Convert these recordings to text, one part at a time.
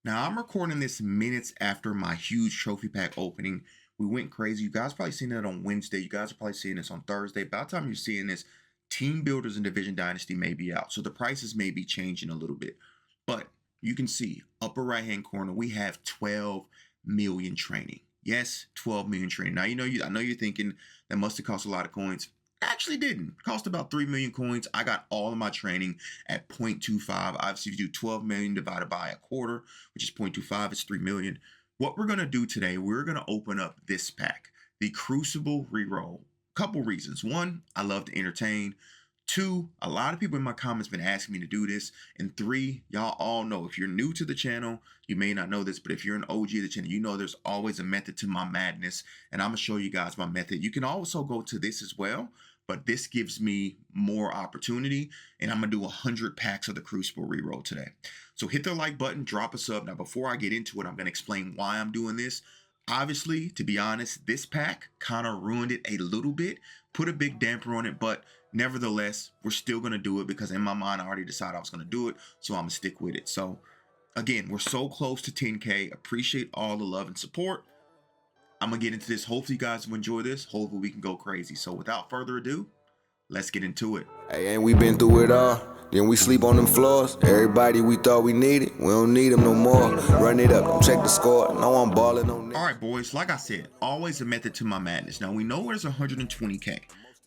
Now, I'm recording this minutes after my huge trophy pack opening. We went crazy. You guys probably seen it on Wednesday. You guys are probably seeing this on Thursday. By the time you're seeing this, Team Builders and Division Dynasty may be out. So the prices may be changing a little bit. But you can see, upper right-hand corner, we have 12 million training. Yes, 12 million training. Now, I know you're thinking that must have cost a lot of coins. Actually didn't. Cost about 3 million coins. I got all of my training at 0.25. Obviously, if you do 12 million divided by a quarter, which is 0.25, it's 3 million. What we're going to do today, we're going to open up this pack, the Crucible reroll. Couple reasons. One, I love to entertain. Two, a lot of people in my comments been asking me to do this. And three, y'all all know, if you're new to the channel, you may not know this, but if you're an OG of the channel, you know there's always a method to my madness. And I'm going to show you guys my method. You can also go to this as well, but this gives me more opportunity. And I'm going to do 100 packs of the Crucible reroll today. So hit the like button, drop a sub. Now, before I get into it, I'm going to explain why I'm doing this. Obviously, to be honest, this pack kind of ruined it a little bit, put a big damper on it, but nevertheless, we're still going to do it because in my mind, I already decided I was going to do it, so I'm going to stick with it. So again, we're so close to 10K. Appreciate all the love and support. I'm going to get into this. Hopefully you guys will enjoy this. Hopefully we can go crazy. So without further ado, let's get into it. Hey, ain't we been through it all? Then we sleep on them floors. Everybody we thought we needed, we don't need them no more. Run it up, don't check the score. No, I'm balling on it. All right, boys, like I said, always a method to my madness. Now, we know there's 120K,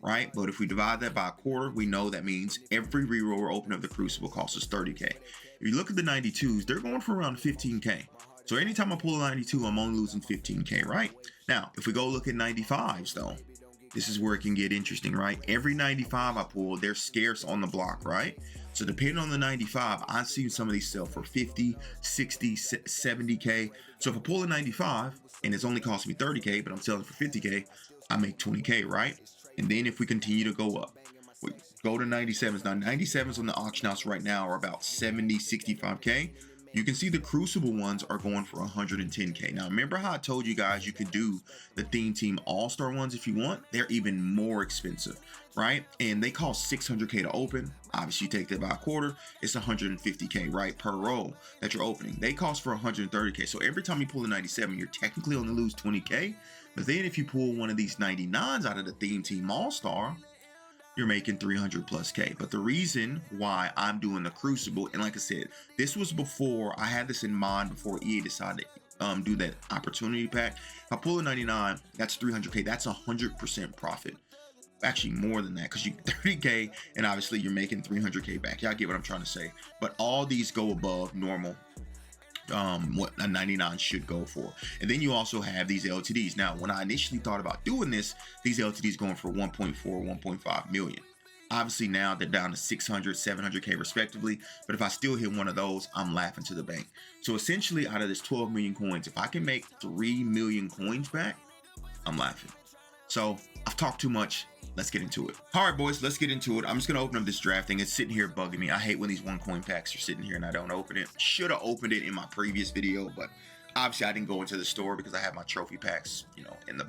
right? But if we divide that by a quarter, we know that means every reroll or open of the Crucible costs us 30K. If you look at the 92s, they're going for around 15K. So anytime I pull a 92, I'm only losing 15K, right? Now, if we go look at 95s, though, this is where it can get interesting, right? Every 95 I pull, they're scarce on the block, right? So depending on the 95, I've seen some of these sell for 50, 60, 70K. So if I pull a 95 and it's only costing me 30K, but I'm selling for 50K, I make 20K, right? And then if we continue to go up, we go to 97s. Now 97s on the auction house right now are about 70, 65K. You can see the Crucible ones are going for 110K. Now, remember how I told you guys you could do the Theme Team All-Star ones if you want? They're even more expensive, right? And they cost 600K to open. Obviously, you take that by a quarter, it's 150K, right, per roll that you're opening. They cost for 130K. So every time you pull a 97, you're technically only lose 20K. But then if you pull one of these 99s out of the Theme Team All-Star, you're making 300 plus K. But the reason why I'm doing the Crucible, and like I said, this was before I had this in mind before EA decided to do that opportunity pack. If I pull a 99, that's 300K. That's 100% profit. Actually more than that, because you 30K and obviously you're making 300K back. Y'all get what I'm trying to say. But all these go above normal, what a 99 should go for. And then you also have these LTDs. Now, when I initially thought about doing this, these LTDs going for 1.4, 1.5 million. Obviously now they're down to 600, 700K respectively. But if I still hit one of those, I'm laughing to the bank. So essentially out of this 12 million coins, if I can make 3 million coins back, I'm laughing. So I've talked too much. Let's get into it. All right, boys, let's get into it. I'm just going to open up this draft thing. It's sitting here bugging me. I hate when these one coin packs are sitting here and I don't open it. Should have opened it in my previous video, but obviously I didn't go into the store because I have my trophy packs, you know, in the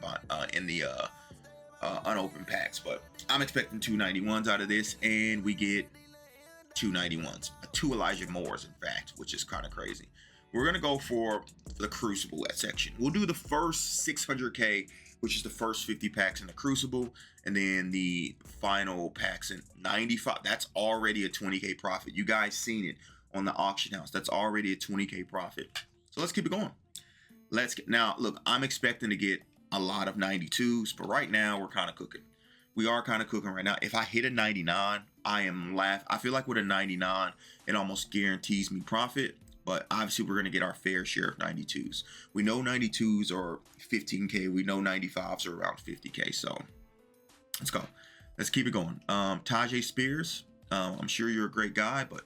unopened packs. But I'm expecting 291s out of this, and we get 291s. 2 Elijah Moores, in fact, which is kind of crazy. We're going to go for the Crucible section. We'll do the first 600K, which is the first 50 packs in the Crucible, and then the final packs in 95. That's already a 20K profit. You guys seen it on the auction house. That's already a 20K profit. So let's keep it going. Now, look, I'm expecting to get a lot of 92s, but right now we're kind of cooking. We are kind of cooking right now. If I hit a 99, I am laughing. I feel like with a 99, it almost guarantees me profit. But obviously, we're going to get our fair share of 92s. We know 92s are 15K. We know 95s are around 50K. So let's go. Let's keep it going. Tajay Spears, I'm sure you're a great guy, but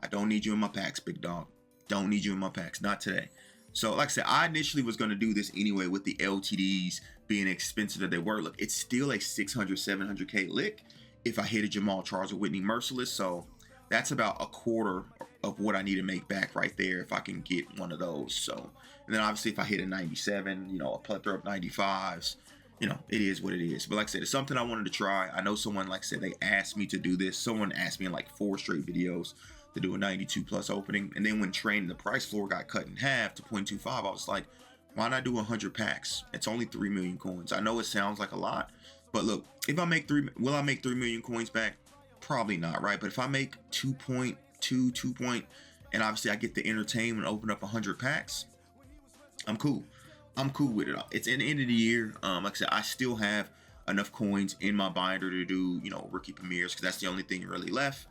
I don't need you in my packs, big dog. Don't need you in my packs. Not today. So like I said, I initially was going to do this anyway with the LTDs being expensive that they were. Look, it's still a 600, 700K lick if I hit a Jamal Charles or Whitney Merciless. So that's about a quarter of what I need to make back right there if I can get one of those. So, and then obviously if I hit a 97, you know, a plethora of 95s, you know, it is what it is. But like I said, it's something I wanted to try. I know someone, like I said, they asked me to do this. Someone asked me in like 4 straight videos to do a 92 plus opening. And then when training, the price floor got cut in half to 0.25. I was like, why not do 100 packs? It's only 3 million coins. I know it sounds like a lot, but look, if I make will I make 3 million coins back? Probably not, right? But if I make 2.2, and obviously I get the entertainment, open up 100 packs, I'm cool. I'm cool with it. It's in the end of the year. Like I said, I still have enough coins in my binder to do, you know, rookie premieres, because that's the only thing really left.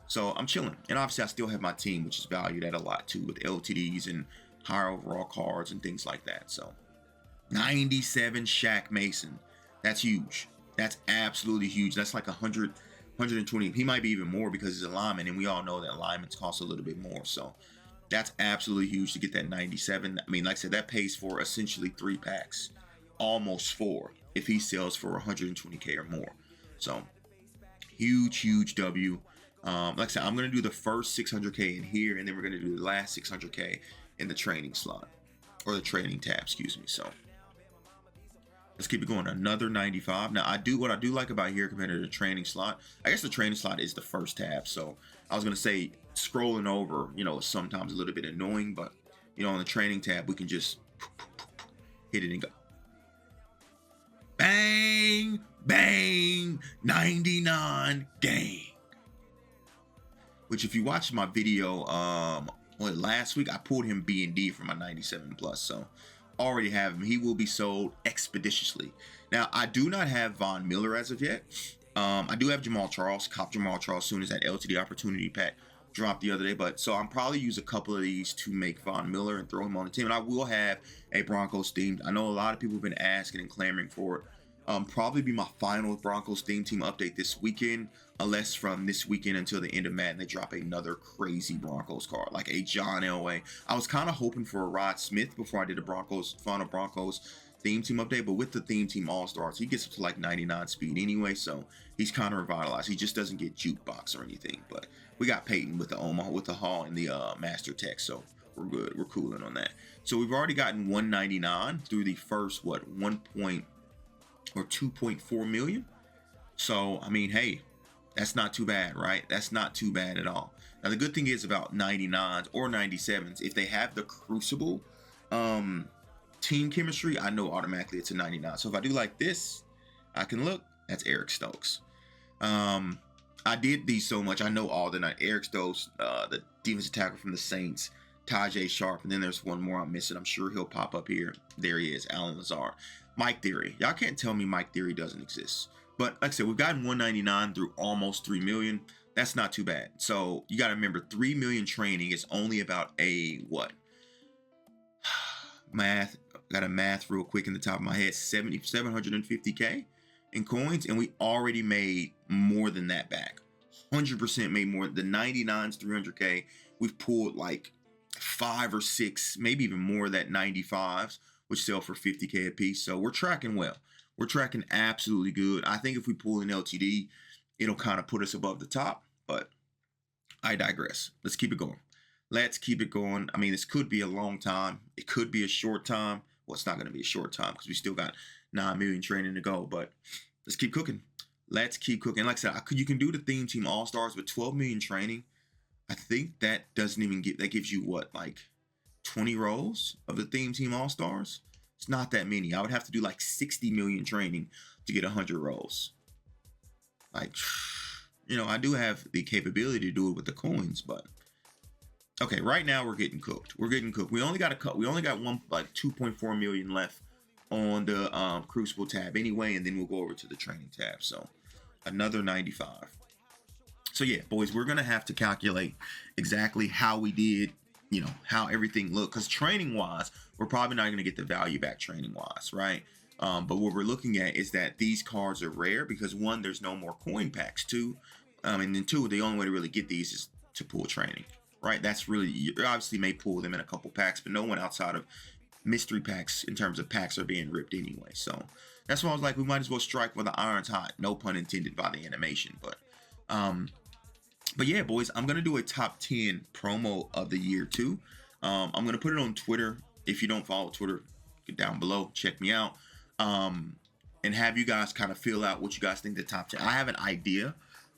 So I'm chilling. And obviously I still have my team, which is valued at a lot too, with LTDs and higher overall cards and things like that. So 97 Shaq Mason. That's huge. That's absolutely huge. That's like 100, 120. He might be even more because he's a lineman, and we all know that linemen cost a little bit more. So that's absolutely huge to get that 97. I mean, like I said, that pays for essentially 3 packs, almost 4, if he sells for 120K or more. So huge W. Like I said, I'm going to do the first 600K in here, and then we're going to do the last 600K in the training slot, or the training tab, excuse me. So let's keep it going. Another 95. Now, what I do like about here compared to the training slot, I guess the training slot is the first tab. So I was going to say scrolling over, you know, is sometimes a little bit annoying, but, you know, on the training tab, we can just hit it and go. Bang, bang, 99 gang. Which, if you watched my video last week, I pulled him B and D for my 97 plus. So already have him. He will be sold expeditiously. Now, I do not have Von Miller as of yet. I do have Jamal Charles. Cop Jamal Charles soon as that LTD opportunity pack dropped the other day. But so I'm probably use a couple of these to make Von Miller and throw him on the team. And I will have a Broncos themed. I know a lot of people have been asking and clamoring for it. Probably be my final Broncos theme team update this weekend, unless from this weekend until the end of Madden they drop another crazy Broncos card, like a John Elway. I was kind of hoping for a Rod Smith before I did a final Broncos theme team update, but with the theme team All-Stars, he gets up to like 99 speed anyway, so he's kind of revitalized. He just doesn't get jukebox or anything, but we got Peyton with the Omaha, with the Hall and the Master Tech, so we're good. We're cooling on that. So we've already gotten 199 through the first, 2.4 million. So, I mean, hey, that's not too bad, right? That's not too bad at all. Now, the good thing is about 99s or 97s, if they have the Crucible team chemistry, I know automatically it's a 99. So if I do like this, I can look, that's Eric Stokes. I did these so much, I know all the night. Eric Stokes, the defensive tackle from the Saints, Tajay Sharp, and then there's one more I'm missing. I'm sure he'll pop up here. There he is, Alan Lazard. Mike Theory. Y'all can't tell me Mike Theory doesn't exist. But like I said, we've gotten 199 through almost 3 million. That's not too bad. So you got to remember, 3 million training is only about a what? Math. Got to math real quick in the top of my head. 750K in coins, and we already made more than that back. 100% made more. The 99s, 300K. We've pulled like 5 or 6, maybe even more, that 95s, which sell for 50K a piece. So we're tracking well. We're tracking absolutely good. I think if we pull an LTD, it'll kind of put us above the top, but I digress. Let's keep it going. Let's keep it going. I mean, this could be a long time. It could be a short time. Well, it's not going to be a short time because we still got 9 million training to go, but let's keep cooking. Let's keep cooking. Like I said, you can do the theme team All-Stars with 12 million training. I think that doesn't even that gives you what, like 20 rolls of the theme team All-Stars? It's not that many. I would have to do like 60 million training to get 100 rolls. Like, you know, I do have the capability to do it with the coins, but okay, right now we're getting cooked. We're getting cooked. We only got we only got 2.4 million left on the Crucible tab anyway, and then we'll go over to the training tab. So another 95. So yeah, boys, we're gonna have to calculate exactly how we did, you know, how everything looked, because training wise, we're probably not gonna get the value back training wise, right? But what we're looking at is that these cards are rare because, one, there's no more coin packs. Two, and then two, the only way to really get these is to pull training, right? That's really, you obviously may pull them in a couple packs, but no one outside of mystery packs in terms of packs are being ripped anyway. So that's why I was like, we might as well strike while the iron's hot. No pun intended by the animation, but yeah, boys, I'm gonna do a top 10 promo of the year too. I'm gonna put it on Twitter. If you don't follow Twitter, get down below, check me out, and have you guys kind of fill out what you guys think the top 10. I have an idea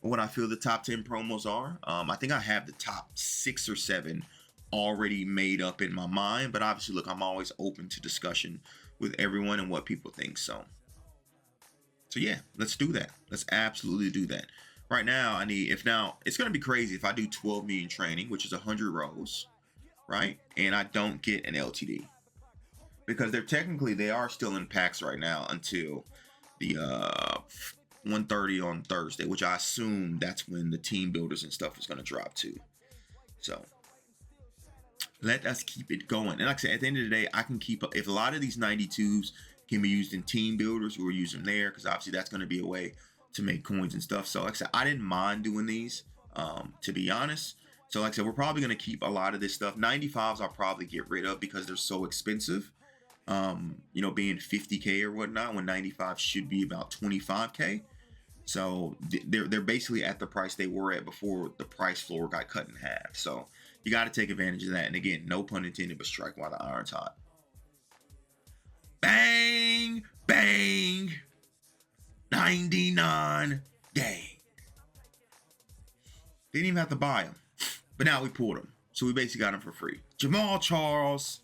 what I feel the top 10 promos are. I think I have the top 6 or 7 already made up in my mind, but obviously, look, I'm always open to discussion with everyone and what people think. So yeah, let's do that. Let's absolutely do that. Right now, it's going to be crazy if I do 12 million training, which is 100 rows, right? And I don't get an LTD. Because they are still in packs right now until the 1:30 on Thursday, which I assume that's when the team builders and stuff is going to drop too. So let us keep it going. And like I said, at the end of the day, I can keep up. If a lot of these 92s can be used in team builders, we'll use them there, because obviously that's going to be a way to make coins and stuff. So like I said, I didn't mind doing these, to be honest. So like I said, we're probably going to keep a lot of this stuff. 95s I'll probably get rid of because they're so expensive. Being 50K or whatnot, when 95 should be about 25K. So they're basically at the price they were at before the price floor got cut in half. So you got to take advantage of that. And again, no pun intended, but strike while the iron's hot. Bang, bang, 99 gang. Didn't even have to buy them, but now we pulled them. So we basically got them for free. Jamal Charles.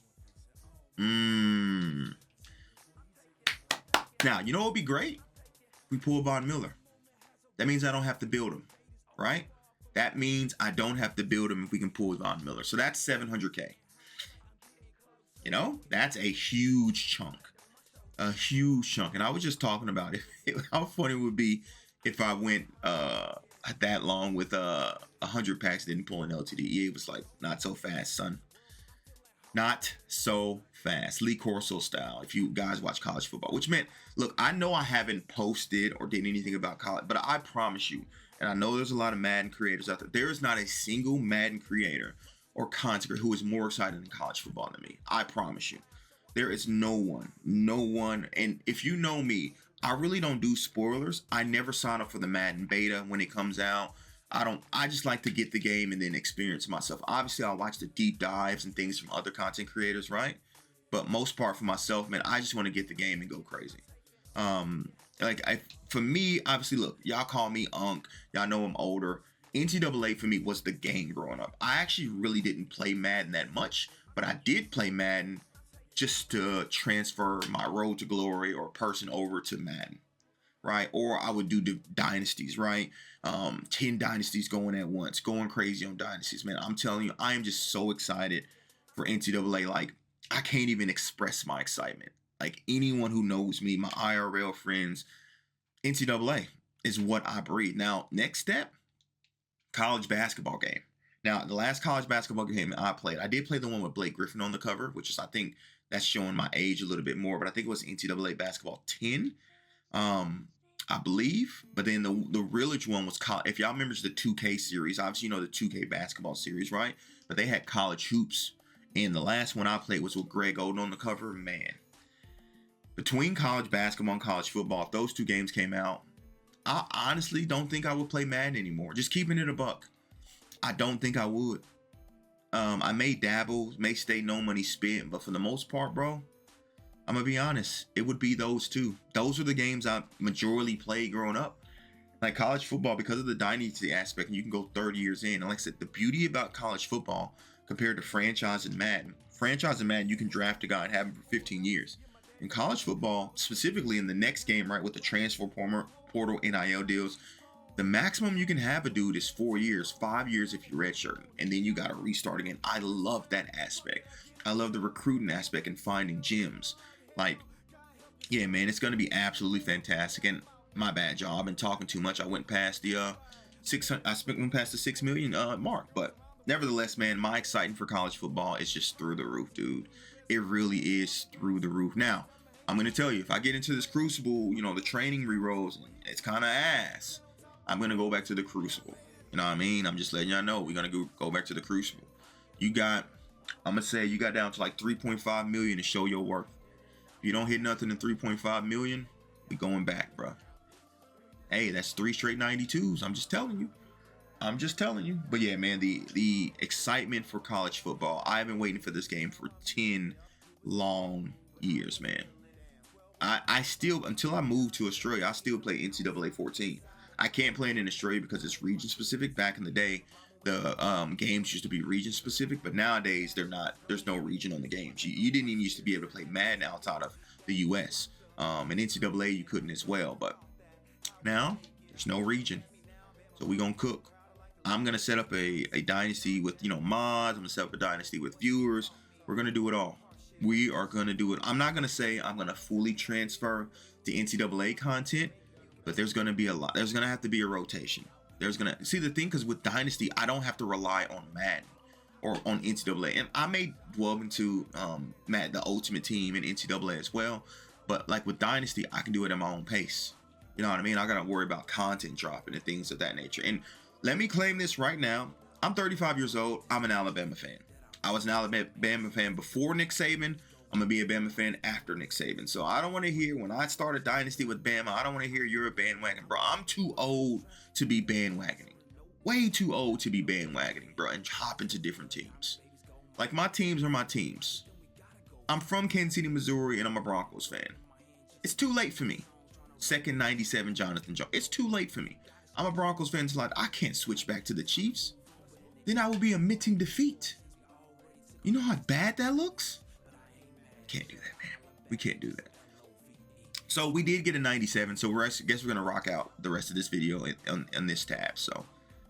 Now, you know what would be great? We pull Von Miller. That means I don't have to build him, right? That means I don't have to build him if we can pull Von Miller. So that's 700K. That's a huge chunk. A huge chunk. And I was just talking about how funny it would be if I went that long with 100 packs, didn't pull an LTD. EA was like, not so fast, son. Not so fast. Lee Corso style, if you guys watch college football. Which meant, look, I know I haven't posted or did anything about college, but I promise you, and I know there's a lot of Madden creators out there, there is not a single Madden creator or content creator who is more excited in college football than me. I promise you. There is no one. And if you know me, I really don't do spoilers. I never sign up for the Madden beta when it comes out. I just like to get the game and then experience myself. Obviously, I'll watch the deep dives and things from other content creators, right? But most part for myself, man, I just want to get the game and go crazy. For me, obviously, look, y'all call me Unc. Y'all know I'm older. NCAA for me was the game growing up. I actually really didn't play Madden that much, but I did play Madden just to transfer my Road to Glory or person over to Madden. Right? Or I would do the dynasties, right? 10 dynasties going at once, going crazy on dynasties, man. I'm telling you, I am just so excited for NCAA. Like, I can't even express my excitement. Like, anyone who knows me, my IRL friends, NCAA is what I breathe. Now, next step, college basketball game. Now, the last college basketball game I played, I did play the one with Blake Griffin on the cover, which is, I think, that's showing my age a little bit more, but I think it was NCAA basketball 10. I believe, but then the Reellage one was if y'all remember the 2K series, obviously you know the 2K basketball series, right? But they had college hoops, and the last one I played was with Greg Oden on the cover. Man, between college basketball and college football, if those two games came out, I honestly don't think I would play Madden anymore. Just keeping it a buck, I don't think I would. I may dabble, may stay no money spent, but for the most part, bro, I'm going to be honest, it would be those two. Those are the games I majorly played growing up. Like college football, because of the dynasty aspect, and you can go 30 years in. And like I said, the beauty about college football compared to franchise and Madden, you can draft a guy and have him for 15 years. In college football, specifically in the next game, right, with the transfer portal NIL deals, the maximum you can have a dude is 4 years, 5 years if you're redshirting, and then you got to restart again. I love that aspect. I love the recruiting aspect and finding gems. Like, yeah, man, it's going to be absolutely fantastic. And my bad, y'all. I've been talking too much. I went past the 6 million mark. But nevertheless, man, my excitement for college football is just through the roof, dude. It really is through the roof. Now, I'm going to tell you, if I get into this Crucible, the training rerolls, it's kind of ass. I'm going to go back to the Crucible. You know what I mean? I'm just letting y'all know we're going to go back to the Crucible. I'm going to say you got down to like 3.5 million to show your worth. If you don't hit nothing in 3.5 million, we going back, bro. Hey, that's 3 straight 92s. I'm just telling you. But yeah, man, the excitement for college football. I've been waiting for this game for 10 long years, man. I still, until I moved to Australia, I still play NCAA 14. I can't play it in Australia because it's region specific. Back in the day, the games used to be region specific, but nowadays they're not. There's no region on the games. You didn't even used to be able to play Madden outside of the US. And NCAA you couldn't as well, but now there's no region. So we're gonna cook. I'm gonna set up a dynasty with mods. I'm gonna set up a dynasty with viewers. We're gonna do it all. We are gonna do it. I'm not gonna say I'm gonna fully transfer the NCAA content, but there's gonna be a lot. There's gonna have to be a rotation. There's gonna see the thing, because with Dynasty, I don't have to rely on Madden or on NCAA. And I may delve into the Ultimate Team and NCAA as well. But like with Dynasty, I can do it at my own pace. You know what I mean? I gotta worry about content dropping and things of that nature. And let me claim this right now. I'm 35 years old. I'm an Alabama fan. I was an Alabama fan before Nick Saban. I'm gonna be a Bama fan after Nick Saban. So I don't want to hear when I start a dynasty with Bama, I don't want to hear you're a bandwagon, bro. I'm too old to be bandwagoning. Way too old to be bandwagoning, bro, and hop into different teams. Like, my teams are my teams. I'm from Kansas City, Missouri, and I'm a Broncos fan. It's too late for me. Second 97 Jonathan Jones. It's too late for me. I'm a Broncos fan, so like, I can't switch back to the Chiefs. Then I will be admitting defeat. You know how bad that looks? Can't do that, man. We can't do that. So we did get a 97. So I guess we're gonna rock out the rest of this video in this tab. So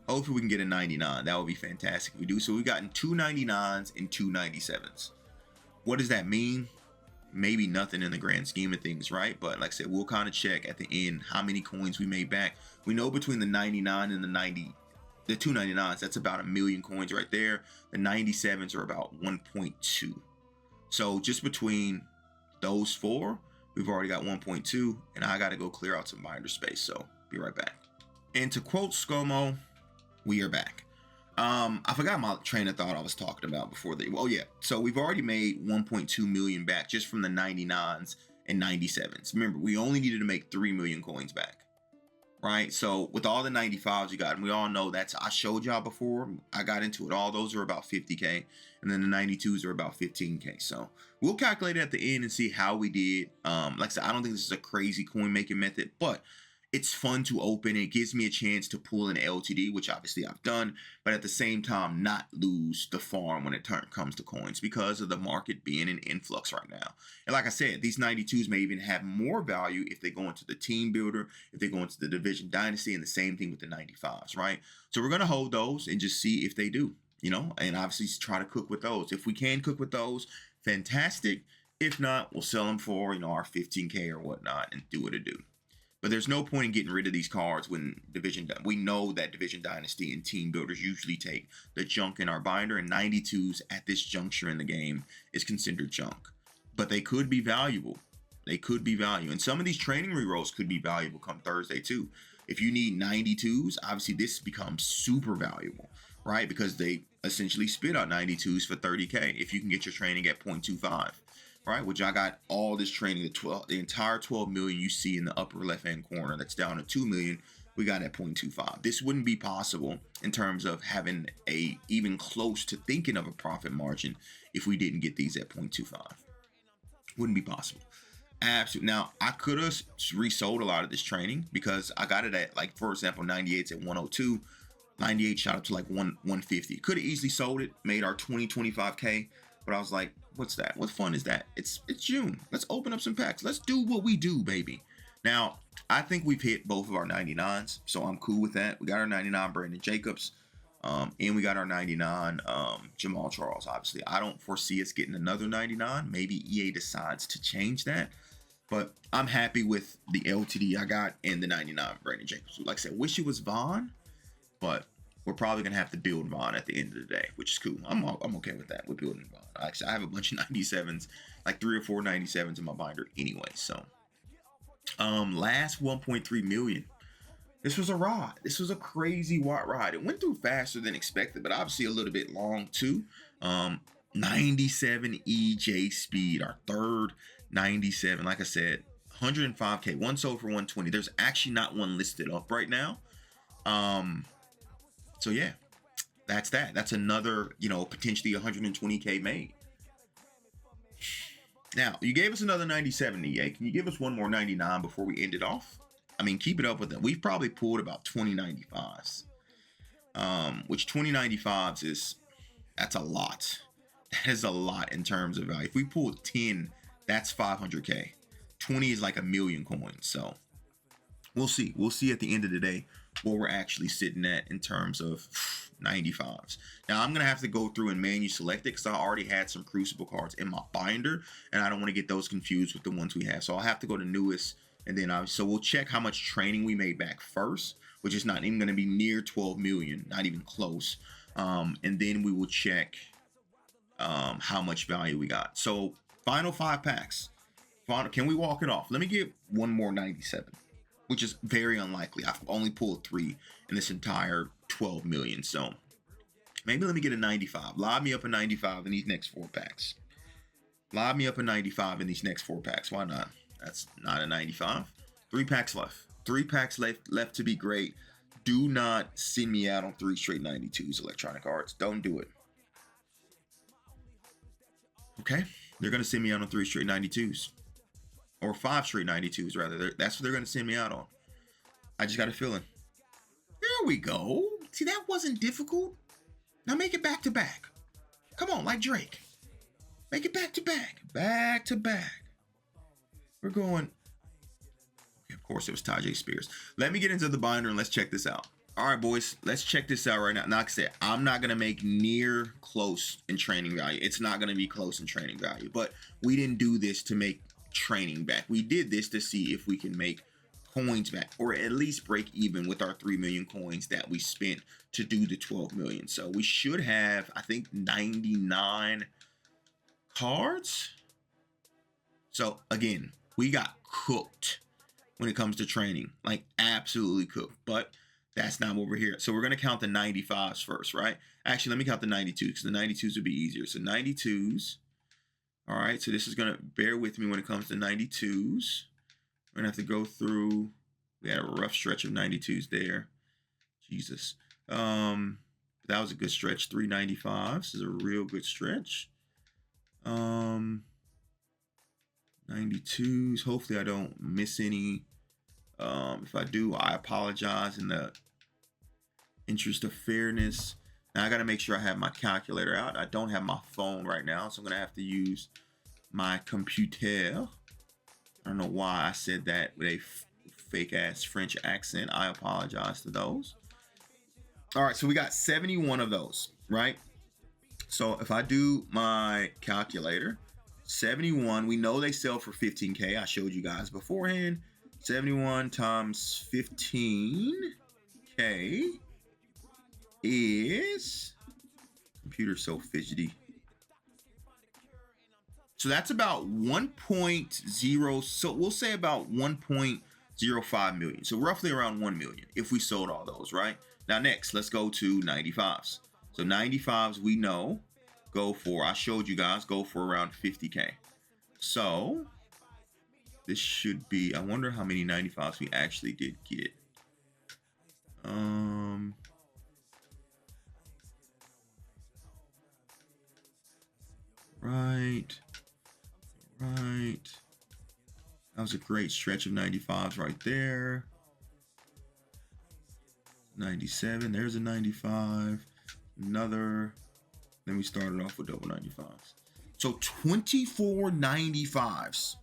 hopefully we can get a 99. That would be fantastic if we do. So we've gotten 2 99s and 2 97s. What does that mean? Maybe nothing in the grand scheme of things, right? But like I said, we'll kind of check at the end how many coins we made back. We know between the 99 and the 2 99s, that's about 1 million coins right there. The 97s are about 1.2. So just between those four, we've already got 1.2, and I got to go clear out some binder space. So be right back. And to quote ScoMo, we are back. I forgot my train of thought I was talking about before oh yeah. So we've already made 1.2 million back just from the 99s and 97s. Remember, we only needed to make 3 million coins back. Right? So with all the 95s you got, and we all know I showed y'all before, I got into it. All those are about 50K, and then the 92s are about 15K. So we'll calculate it at the end and see how we did. Like I said, I don't think this is a crazy coin making method, but it's fun to open. It gives me a chance to pull an LTD, which obviously I've done, but at the same time, not lose the farm when it comes to coins because of the market being in influx right now. And like I said, these 92s may even have more value if they go into the team builder, if they go into the division dynasty, and the same thing with the 95s, right? So we're going to hold those and just see if they do, and obviously try to cook with those. If we can cook with those, fantastic. If not, we'll sell them for, our 15K or whatnot and do what it do. But there's no point in getting rid of these cards when we know that Division Dynasty and Team Builders usually take the junk in our binder, and 92s at this juncture in the game is considered junk. But they could be valuable. They could be valuable. And some of these training rerolls could be valuable come Thursday too. If you need 92s, obviously this becomes super valuable, right? Because they essentially spit out 92s for 30K if you can get your training at 0.25. Right, which I got all this training, the entire 12 million you see in the upper left hand corner, that's down to 2 million, we got at 0.25. This wouldn't be possible in terms of having a even close to thinking of a profit margin if we didn't get these at 0.25. Wouldn't be possible. Absolutely. Now I could have resold a lot of this training because I got it at, like, for example, 98's at 102, 98 shot up to like 150. Could have easily sold it, made our 25K, but I was like, what's that? What fun is that? It's June. Let's open up some packs. Let's do what we do, baby. Now, I think we've hit both of our 99s, so I'm cool with that. We got our 99 Brandon Jacobs, and we got our 99 Jamal Charles. Obviously, I don't foresee us getting another 99. Maybe EA decides to change that, but I'm happy with the LTD I got and the 99 Brandon Jacobs. Like I said, wish it was Vaughn, but we're probably gonna have to build Vaughn at the end of the day, which is cool. I'm okay with that. We're building Vaughn. Actually, I have a bunch of 97s, like 3 or 4 97s in my binder anyway. So, last 1.3 million. This was a ride. This was a crazy ride. It went through faster than expected, but obviously a little bit long too. 97 EJ speed, our third 97. Like I said, 105K. One sold for 120. There's actually not one listed up right now. So yeah, that's that. That's another, potentially 120K made. Now, you gave us another 97, EA. Can you give us one more 99 before we end it off? I mean, keep it up with them. We've probably pulled about 2095s, which 2095s is, that's a lot. That is a lot in terms of value. If we pull 10, that's 500K. 20 is like a million coins. So we'll see. We'll see at the end of the day what we're actually sitting at in terms of 95s. Now I'm going to have to go through and manually select it because I already had some Crucible cards in my binder and I don't want to get those confused with the ones we have. So I'll have to go to newest, and then so we'll check how much training we made back first, which is not even going to be near 12 million, not even close. And then we will check how much value we got. So final 5 packs. Can we walk it off? Let me get one more 97, which is very unlikely. I've only pulled 3 in this entire 12 million. So maybe let me get a 95. Lob me up a 95 in these next 4 packs. Lob me up a 95 in these next 4 packs. Why not? That's not a 95. 3 packs left. 3 packs left to be great. Do not send me out on 3 straight 92s, Electronic Arts. Don't do it. Okay? They're going to send me out on 3 straight 92s. Or 5 straight 92s, rather. That's what they're going to send me out on. I just got a feeling. There we go. See, that wasn't difficult. Now make it back to back. Come on, like Drake. Make it back to back. Back to back. We're going. Okay, of course, it was Tajay Spears. Let me get into the binder and let's check this out. All right, boys. Let's check this out right now. Like I said, I'm not going to make near close in training value. It's not going to be close in training value. But we didn't do this to make training back. We did this to see if we can make coins back, or at least break even with our 3 million coins that we spent to do the 12 million. So we should have, I think, 99 cards. So again, we got cooked when it comes to training, like absolutely cooked, but that's not what we're here. So we're going to count the 95s first, right? Actually, let me count the 92s because the 92s would be easier. So 92s. All right, so this is going to bear with me when it comes to 92s. We're going to have to go through. We had a rough stretch of 92s there. Jesus. That was a good stretch. 395s. This is a real good stretch. 92s. Hopefully I don't miss any. If I do, I apologize in the interest of fairness. Now I got to make sure I have my calculator out. I don't have my phone right now, so I'm going to have to use my computer. I don't know why I said that with a fake ass French accent. I apologize to those. All right, so we got 71 of those, right? So if I do my calculator, 71, we know they sell for 15K. I showed you guys beforehand. 71 times 15K is, computer's so fidgety. So that's about 1.0. So we'll say about 1.05 million. So roughly around 1 million if we sold all those, right? Now next, let's go to 95s. So 95s we know go for, I showed you guys, go for around 50K. So this should be, I wonder how many 95s we actually did get. Right. That was a great stretch of 95s right there. 97, there's a 95. Another. Then we started off with double 95s. So 24 95s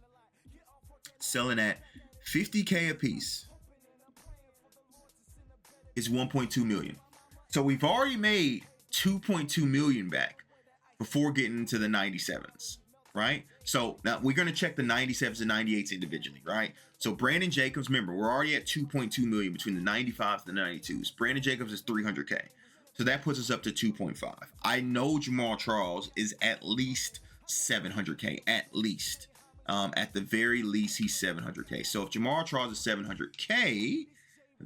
selling at 50K a piece is 1.2 million. So we've already made 2.2 million back before getting to the 97s, right? So now we're going to check the 97s and 98s individually, right? So Brandon Jacobs, remember, we're already at 2.2 million between the 95s and the 92s. Brandon Jacobs is 300K. So that puts us up to 2.5. I know Jamal Charles is at least 700K, at least. At the very least, he's 700K. So if Jamal Charles is 700K,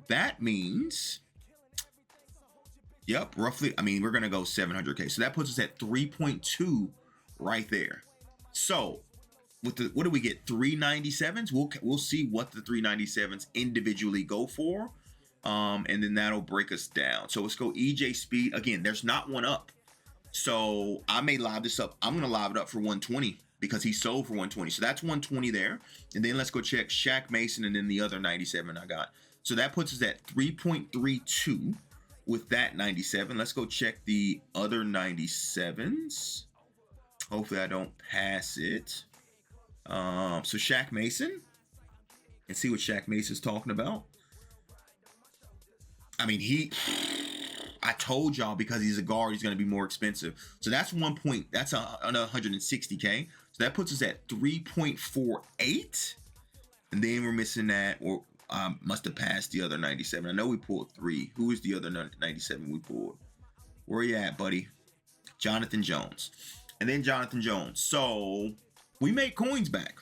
that means, yep, roughly, I mean, we're going to go 700K. So that puts us at 3.2 right there. So with the, what do we get? 397s? We'll see what the 397s individually go for. And then that'll break us down. So let's go EJ Speed. Again, there's not one up. So I may live this up. I'm going to live it up for 120 because he sold for 120. So that's 120 there. And then let's go check Shaq Mason and then the other 97 I got. So that puts us at 3.32 with that 97. Let's go check the other 97s. Hopefully I don't pass it. So Shaq Mason, and see what Shaq Mason's talking about. I mean, I told y'all because he's a guard, he's going to be more expensive. So that's that's another 160K. So that puts us at 3.48. And then we're missing that, or must have passed the other 97. I know we pulled 3. Who is the other 97 we pulled? Where you at, buddy? Jonathan Jones. And then Jonathan Jones. So we made coins back.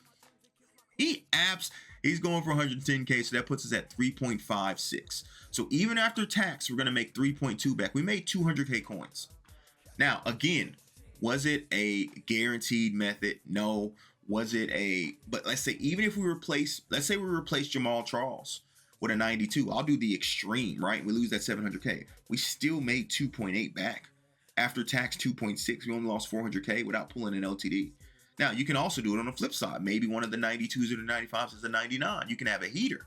He's going for 110K, so that puts us at 3.56. So even after tax, we're going to make 3.2 back. We made 200K coins. Now, again, was it a guaranteed method? No. Was it but let's say, even if we replace Jamal Charles with a 92, I'll do the extreme, right? We lose that 700K. We still made 2.8 back. After tax, 2.6. We only lost 400K without pulling an LTD. Now, you can also do it on the flip side. Maybe one of the 92s or the 95s is a 99. You can have a heater.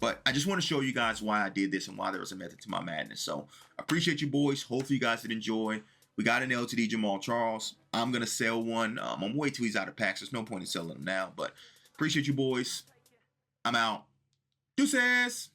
But I just want to show you guys why I did this and why there was a method to my madness. So I appreciate you boys. Hopefully you guys did enjoy. We got an LTD Jamal Charles. I'm going to sell one. I'm going to wait till he's out of packs. There's no point in selling him now. But appreciate you boys. I'm out. Deuces.